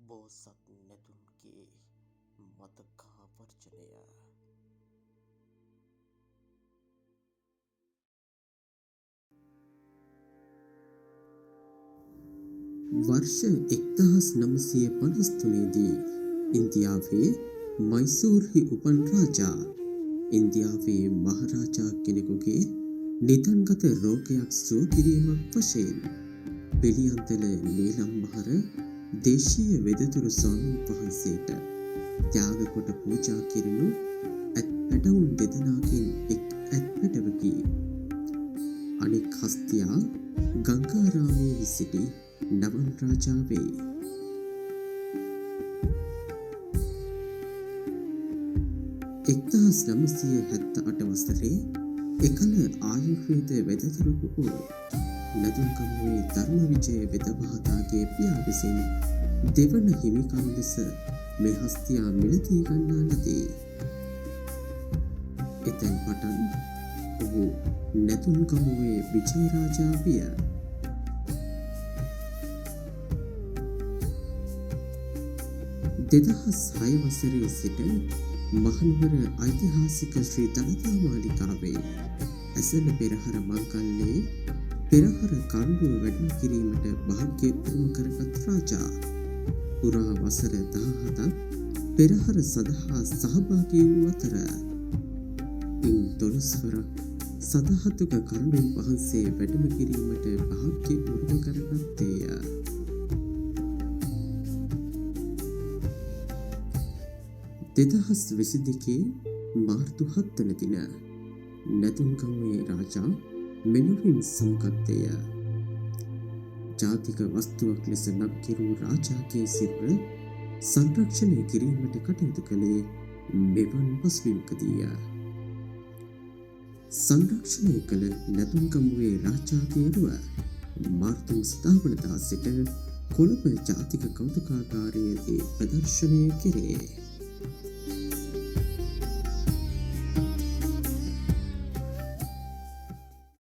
බෝසත් නැතුන්ගේ මතකාවර්ජනය वर्ष 1953 දී ඉන්දියාවේ මයිසූර්හි උපන් රාජා ඉන්දියාවේ මහරාජා කෙනෙකුගේ නිධන්ගත රෝගයක් සුව කිරීමක් වශයෙන් පිළියන්තල නීලම් මහර දේශීය වෙදතුරු ස්වාමීන් වහන්සේට ත්‍යාග කොට පූජා කෙරෙනු පැටවුන් දෙදෙනාගෙන් එක් පැටවකි. අනෙක් හස්තියා ගංගාරාමයේ සිටි නවන් රාජා වේ. එක්දහස් 978 වසරේ එකල ආයුර්වේද වෙදතුරු වූ නදුන්ගමුවේ ධර්ම විජය වෙද මහතාගේ පියා විසින් දෙවන හිමිකම් ලෙස මේ හස්තියා මිලදී ගන්නා ලදී. එතැන් පටන් ඔහු නදුන්ගමුවේ විජය රාජා විය. 2006 වසරේ සිට මහනුවර ඓතිහාසික ශ්‍රී දළදා මාලිගාවේ ඇසළ පෙරහර මංගල්‍යයේ පෙරහර කණ්ඩුව වැඩම කිරීමට භාග්‍ය උරුම කරගත් රාජා පුරා වසර 17ක් පෙරහර සඳහා සහභාගී වූ අතර ඉන් 12 වරක් සදහතුක කණ්ඩුව වහන්සේ වැඩම කිරීමට භාග්‍ය උරුම කරගත්තේය. 2022 මාර්තු 7 වන දින නැතුන්ගමුවේ රාජා මෙලොවින් සමුගත්තේය. ජාතික වස්තුවක් ලෙස නම් කෙරූ රාජාගේ සිරුර සංරක්ෂණය කිරීමට කටයුතු කළේ මෙවන් පසුබිමකදීය. සංරක්ෂණය කළ නැතුන්ගමුවේ රාජාගේ රුව මාර්තු 7 වනදා සිට කොළඹ ජාතික කෞතුකාගාරයේදී ප්‍රදර්ශනය කෙරේ.